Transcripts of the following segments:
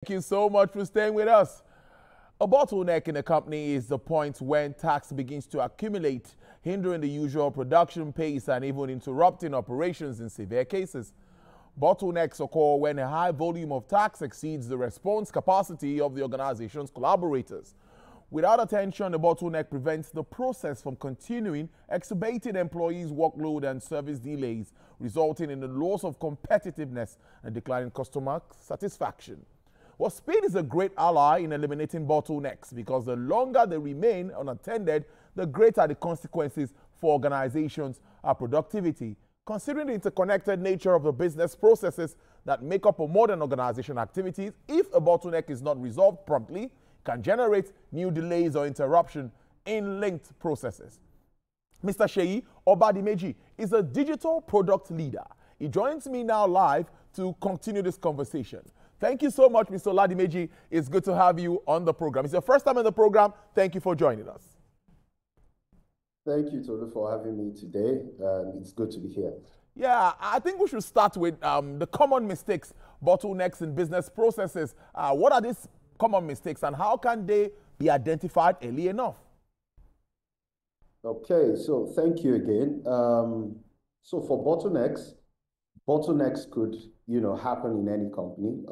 Thank you so much for staying with us. A bottleneck in a company is the point when tax begins to accumulate, hindering the usual production pace and even interrupting operations in severe cases. Bottlenecks occur when a high volume of tax exceeds the response capacity of the organization's collaborators. Without attention, the bottleneck prevents the process from continuing, exacerbating employees' workload and service delays, resulting in the loss of competitiveness and declining customer satisfaction. Well, speed is a great ally in eliminating bottlenecks because the longer they remain unattended, the greater the consequences for organizations' productivity. Considering the interconnected nature of the business processes that make up a modern organization activities, if a bottleneck is not resolved promptly, can generate new delays or interruption in linked processes. Mr. Seyi Obadimeji is a digital product leader. He joins me now live to continue this conversation. Thank you so much, Mr. Obadimeji. It's good to have you on the program. It's your first time in the program. Thank you for joining us. Thank you, Tolu, for having me today. It's good to be here. Yeah, I think we should start with the common mistakes, bottlenecks in business processes. What are these common mistakes and how can they be identified early enough? Okay, so thank you again. So for bottlenecks could, happen in any company.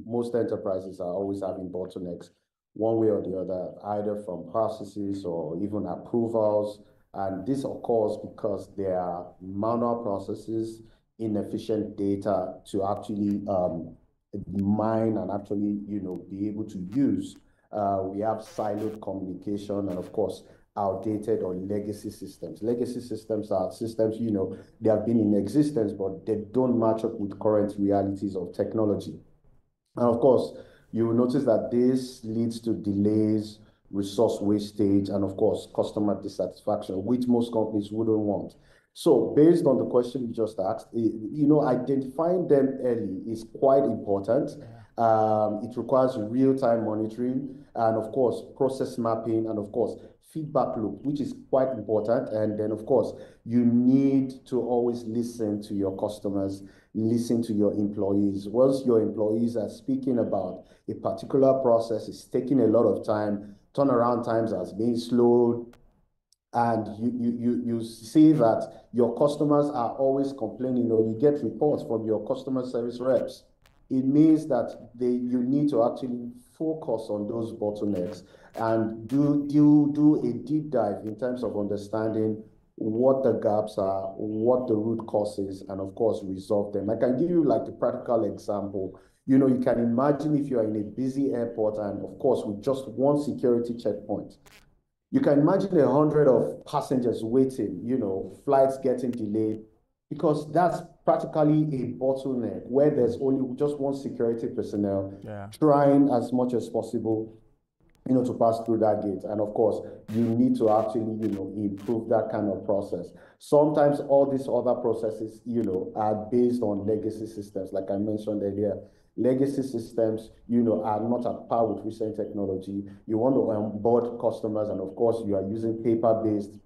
Most enterprises are always having bottlenecks one way or the other, either from processes or even approvals. And this occurs because there are manual processes, inefficient data to actually mine and actually, be able to use. We have siloed communication and, of course, outdated or legacy systems. Legacy systems are systems, they have been in existence, but they don't match up with current realities of technology. And of course, you will notice that this leads to delays, resource wastage, and of course, customer dissatisfaction, which most companies wouldn't want. So based on the question you just asked, identifying them early is quite important. It requires real-time monitoring and of course, process mapping and of course, feedback loop, which is quite important. And then of course, you need to always listen to your customers, listen to your employees. Once your employees are speaking about a particular process, it's taking a lot of time, turnaround times as being slow, and you see that your customers are always complaining, or you get reports from your customer service reps, it means that you need to actually focus on those bottlenecks and do a deep dive in terms of understanding what the gaps are, what the root causes, and of course, resolve them. I can give you like a practical example. You can imagine if you are in a busy airport and of course, with just one security checkpoint, you can imagine 100 of passengers waiting, flights getting delayed, because that's practically a bottleneck where there's only just one security personnel trying as much as possible, to pass through that gate. And of course, you need to actually, improve that kind of process. Sometimes all these other processes, are based on legacy systems, like I mentioned earlier. Legacy systems, are not at par with recent technology. You want to onboard customers, and of course, you are using paper-based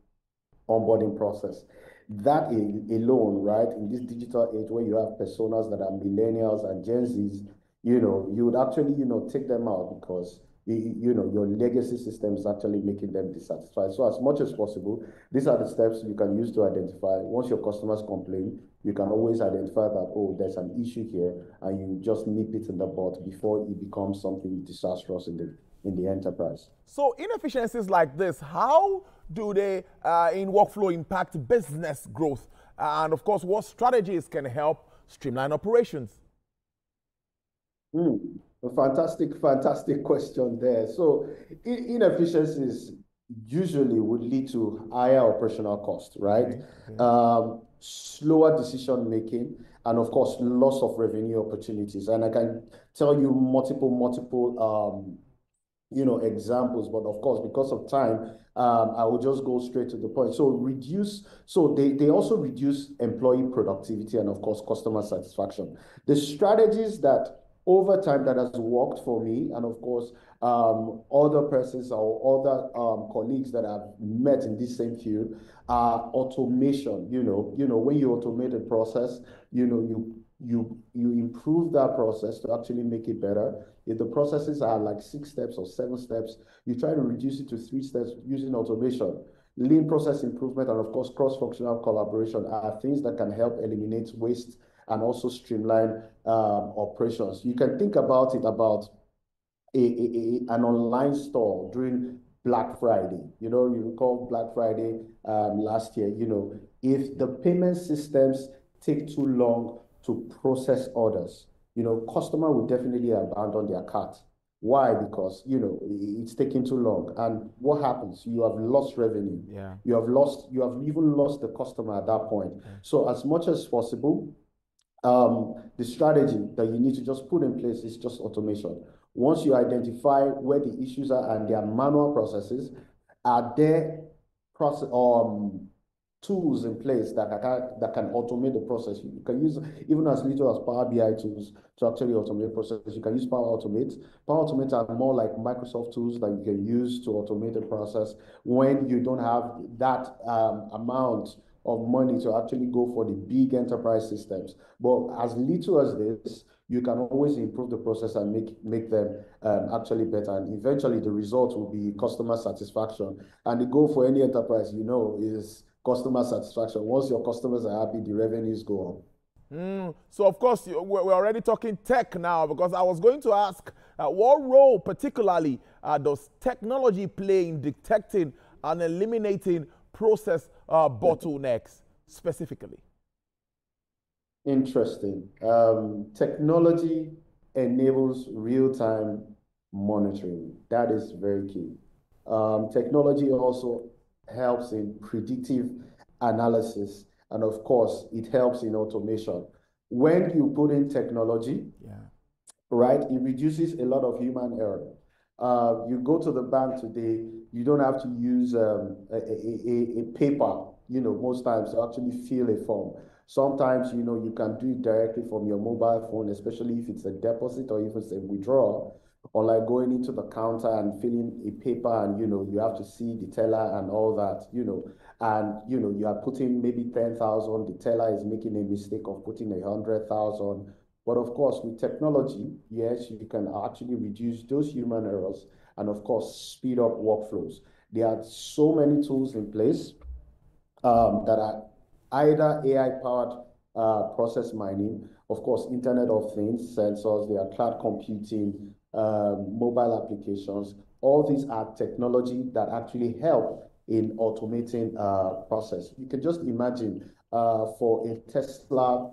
onboarding process. That alone, right, in this digital age where you have personas that are millennials and Gen Zs, you would actually, take them out because your legacy system is actually making them dissatisfied. So as much as possible, these are the steps you can use to identify. Once your customers complain, you can always identify that, oh, there's an issue here, and you just nip it in the bud before it becomes something disastrous in the enterprise. So inefficiencies like this, how do they in workflow impact business growth? And of course, what strategies can help streamline operations? A fantastic question there. So inefficiencies usually would lead to higher operational cost, right? Slower decision making, and of course, loss of revenue opportunities. And I can tell you multiple examples, but of course, because of time, I will just go straight to the point. So they also reduce employee productivity and of course, customer satisfaction. The strategies that over time that has worked for me, and of course, other persons or other colleagues that I've met in this same field, automation. When you automate a process, you you improve that process to actually make it better. If the processes are like 6 steps or 7 steps, you try to reduce it to 3 steps using automation. Lean process improvement and of course cross-functional collaboration are things that can help eliminate waste and also streamline operations. You can think about it about an online store during Black Friday. You know, you recall Black Friday last year. You know, if the payment systems take too long to process orders, you know, customer will definitely abandon their cart. Why? Because, you know, it's taking too long. And what happens? You have lost revenue. Yeah. You have even lost the customer at that point. Yeah. So as much as possible, the strategy that you need to just put in place is just automation. Once you identify where the issues are and their manual processes, are there tools in place that can automate the process? You can use even as little as Power BI tools to actually automate processes. You can use Power Automate. Power Automate are more like Microsoft tools that you can use to automate the process when you don't have that amount of money to actually go for the big enterprise systems. But as little as this, you can always improve the process and make them actually better. And eventually the result will be customer satisfaction. And the goal for any enterprise, you know, is customer satisfaction. Once your customers are happy, the revenues go up. So of course, we're already talking tech now, because I was going to ask, what role particularly does technology play in detecting and eliminating process bottlenecks specifically? Interesting. Technology enables real-time monitoring. That is very key. Technology also helps in predictive analysis, and of course, it helps in automation. When you put in technology, right, it reduces a lot of human error. You go to the bank today, you don't have to use a paper, you know, most times to actually fill a form. Sometimes, you know, you can do it directly from your mobile phone, especially if it's a deposit or if it's a withdrawal, or like going into the counter and filling a paper and, you know, you have to see the teller and all that, you know, and, you know, you are putting maybe 10,000, the teller is making a mistake of putting 100,000. But of course, with technology, yes, you can actually reduce those human errors and of course, speed up workflows. There are so many tools in place that are either AI-powered process mining, of course, Internet of Things, sensors, there are cloud computing, mobile applications. All these are technology that actually help in automating process. You can just imagine for a Tesla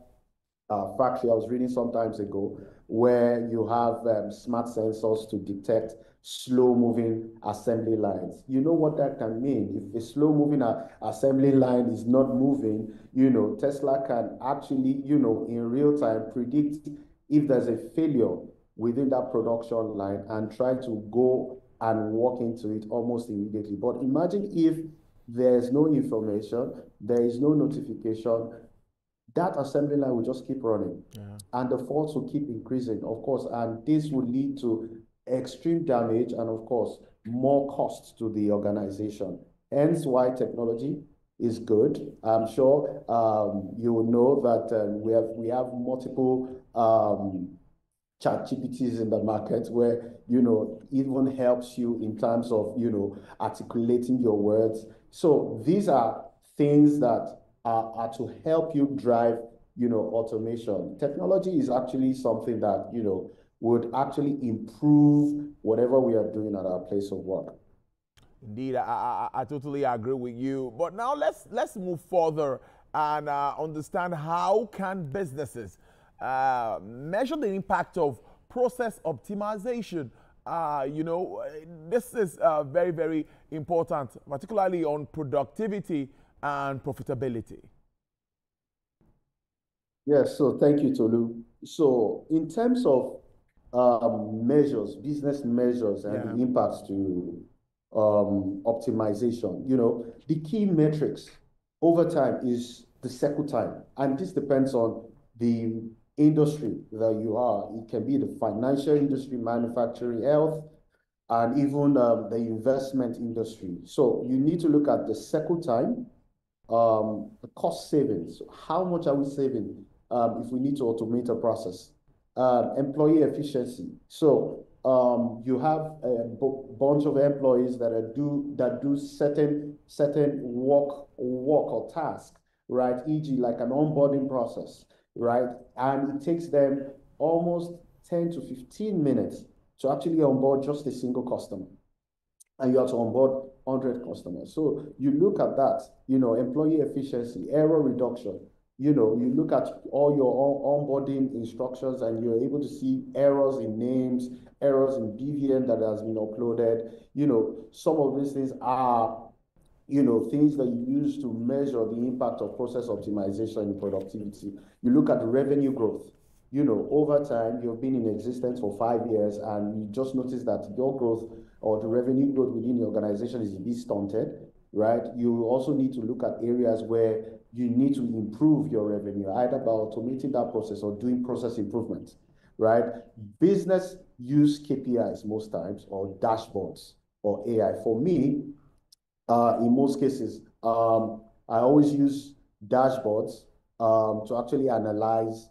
factory, I was reading some times ago, where you have smart sensors to detect slow-moving assembly lines. You know what that can mean? If a slow-moving assembly line is not moving, you know, Tesla can actually, you know, in real time predict if there's a failure within that production line and try to go and walk into it almost immediately. But imagine if there's no information, there is no notification, that assembly line will just keep running, and the faults will keep increasing, of course, and this will lead to extreme damage and, of course, more costs to the organization. Hence why technology is good. I'm sure you will know that we have multiple chat GPTs in the market where, you know, even helps you in terms of, you know, articulating your words. So these are things that are to help you drive, you know, automation. Technology is actually something that, you know, would actually improve whatever we are doing at our place of work. Indeed, I totally agree with you. But now let's move further and understand how can businesses measure the impact of process optimization. You know, this is very, very important, particularly on productivity and profitability. Yes, so thank you, Tolu. So in terms of measures, business measures and the impacts to optimization, you know, the key metrics over time is the cycle time. And this depends on the industry that you are. It can be the financial industry, manufacturing, health, and even the investment industry. So you need to look at the cycle time, the cost savings. How much are we saving if we need to automate a process. Employee efficiency. So you have a bunch of employees that do certain work or task, right? E.g., like an onboarding process, right? And it takes them almost 10 to 15 minutes to actually onboard just a single customer. And you have to onboard 100 customers. So you look at that, employee efficiency, error reduction. You look at all your onboarding instructions and you're able to see errors in names, errors in BVN that has been uploaded. Some of these things are, things that you use to measure the impact of process optimization and productivity. You look at revenue growth. Over time, you've been in existence for 5 years and you just notice that your growth or the revenue growth within the organization is a bit stunted, right? You also need to look at areas where you need to improve your revenue, either by automating that process or doing process improvements, right? Business use KPIs most times or dashboards or AI. For me, in most cases, I always use dashboards to actually analyze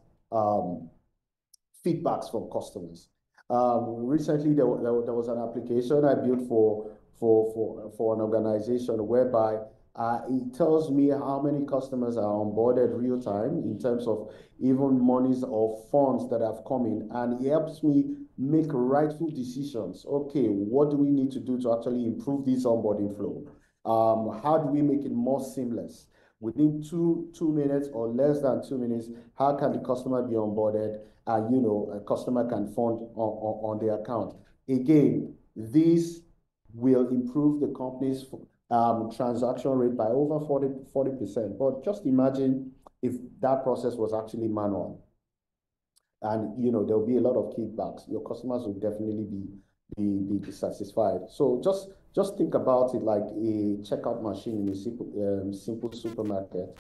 feedbacks from customers. Recently, there was an application I built for an organization whereby it tells me how many customers are onboarded real time in terms of even monies or funds that have come in, and it helps me make rightful decisions. Okay, what do we need to do to actually improve this onboarding flow? How do we make it more seamless? Within two minutes or less than 2 minutes, how can the customer be onboarded and a customer can fund on their account? Again, this will improve the company's transaction rate by over 40%. But just imagine if that process was actually manual. And there'll be a lot of kickbacks. Your customers will definitely be dissatisfied. So just think about it like a checkout machine in a simple supermarket.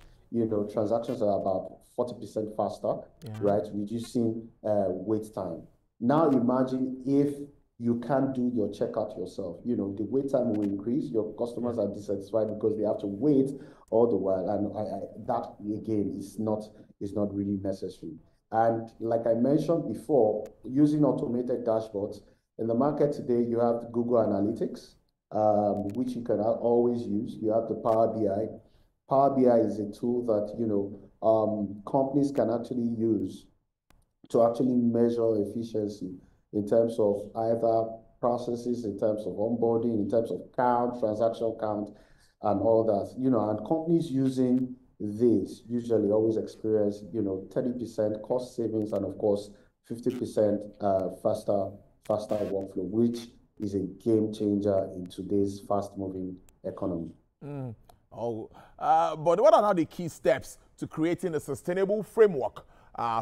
Transactions are about 40% faster, right? Reducing wait time. Now imagine if you can't do your checkout yourself. The wait time will increase. Your customers are dissatisfied because they have to wait all the while, and that again is not really necessary. And like I mentioned before, using automated dashboards in the market today, you have Google Analytics, which you can always use. You have the Power BI. Power BI is a tool that companies can actually use to actually measure efficiency in terms of either processes, in terms of onboarding, in terms of count, transaction count, and all that. And companies using this usually always experience 30% cost savings and of course 50% faster workflow, which is a game changer in today's fast-moving economy. But what are now the key steps to creating a sustainable framework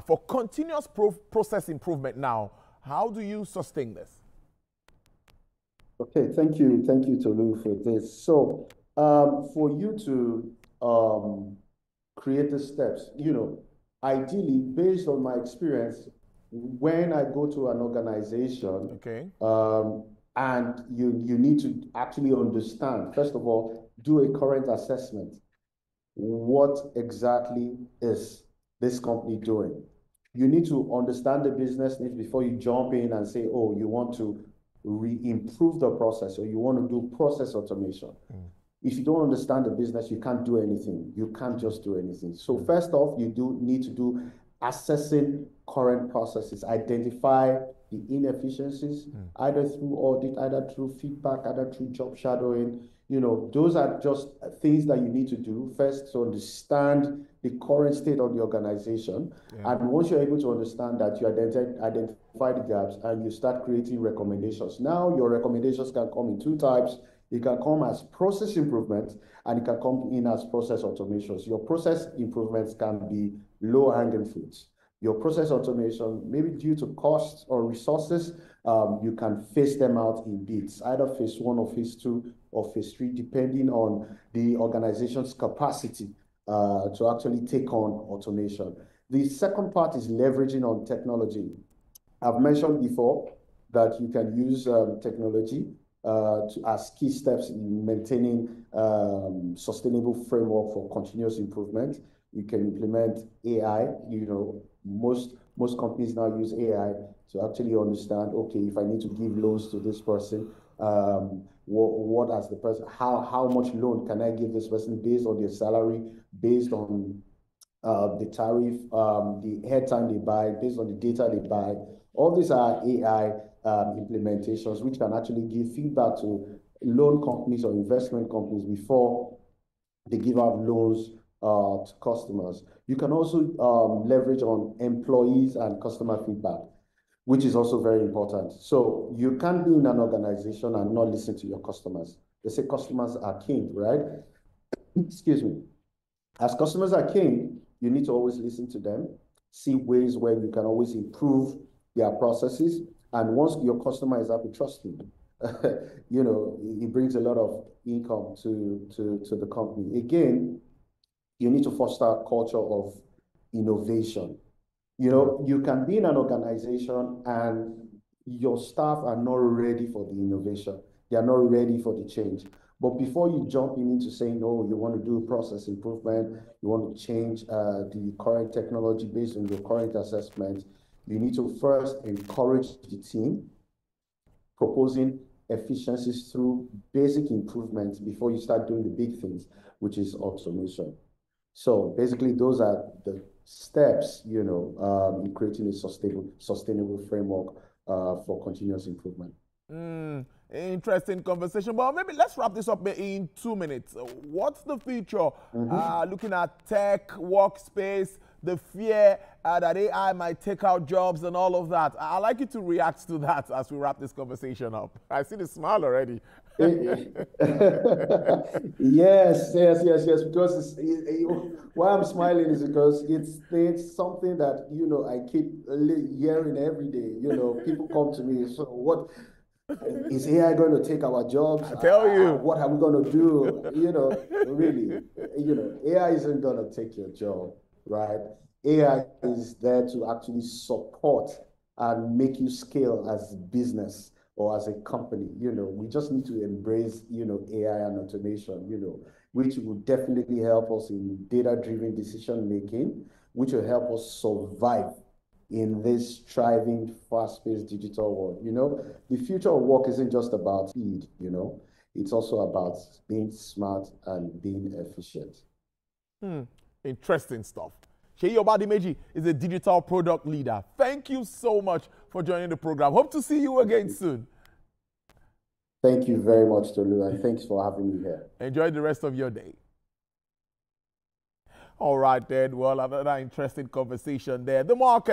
for continuous process improvement now? How do you sustain this? Okay, thank you, Tolu, for this. So for you to create the steps, ideally, based on my experience, when I go to an organization, okay, and you need to actually understand, first of all, do a current assessment. What exactly is this company doing? You need to understand the business needs before you jump in and say, oh, you want to improve the process or you want to do process automation. If you don't understand the business, you can't do anything. You can't just do anything. So first off, you do need to do assessing current processes, identify the inefficiencies, either through audit, either through feedback, either through job shadowing. Those are just things that you need to do first to understand the current state of the organization. And once you're able to understand that, you identify the gaps and you start creating recommendations. Now your recommendations can come in two types. It can come as process improvements and it can come in as process automations. Your process improvements can be low-hanging fruits. Your process automation, maybe due to costs or resources, you can phase them out in bits, either phase 1 or phase 2 or phase 3, depending on the organization's capacity to actually take on automation. The second part is leveraging on technology. I've mentioned before that you can use technology as key steps in maintaining sustainable framework for continuous improvement. You can implement AI. Most companies now use AI to actually understand, okay, if I need to give loans to this person, what as the person, how much loan can I give this person based on their salary, based on the tariff, the airtime they buy, based on the data they buy. All these are AI implementations which can actually give feedback to loan companies or investment companies before they give out loans to customers. You can also leverage on employees and customer feedback, which is also very important. So you can't be in an organization and not listen to your customers. They say customers are king, right? Excuse me. As customers are king, you need to always listen to them, see ways where you can always improve their processes. And once your customer is happy, trust me, it brings a lot of income to the company. Again, you need to foster a culture of innovation. You can be in an organization and your staff are not ready for the innovation. They are not ready for the change. But before you jump into saying, oh, you want to do process improvement, you want to change the current technology based on your current assessment, you need to first encourage the team, proposing efficiencies through basic improvements before you start doing the big things, which is automation. So basically, those are the steps, in creating a sustainable framework for continuous improvement. Interesting conversation, but maybe let's wrap this up in 2 minutes. What's the future? Looking at tech, workspace, the fear that AI might take out jobs and all of that. I'd like you to react to that as we wrap this conversation up. I see the smile already. Yes, because why I'm smiling is because it's something that, I keep hearing every day. People come to me, so what is AI going to take our jobs? I tell you. What are we going to do? Really, AI isn't going to take your job, right? AI is there to actually support and make you scale as a business or as a company. We just need to embrace, AI and automation, which will definitely help us in data-driven decision making, which will help us survive in this thriving, fast-paced digital world. The future of work isn't just about speed, it's also about being smart and being efficient. Interesting stuff. Seyi Obadimeji is a digital product leader. Thank you so much for joining the program. Hope to see you again soon. Thank you very much, Tolu, and thanks for having me here. Enjoy the rest of your day. All right, then. Well, another interesting conversation there. The market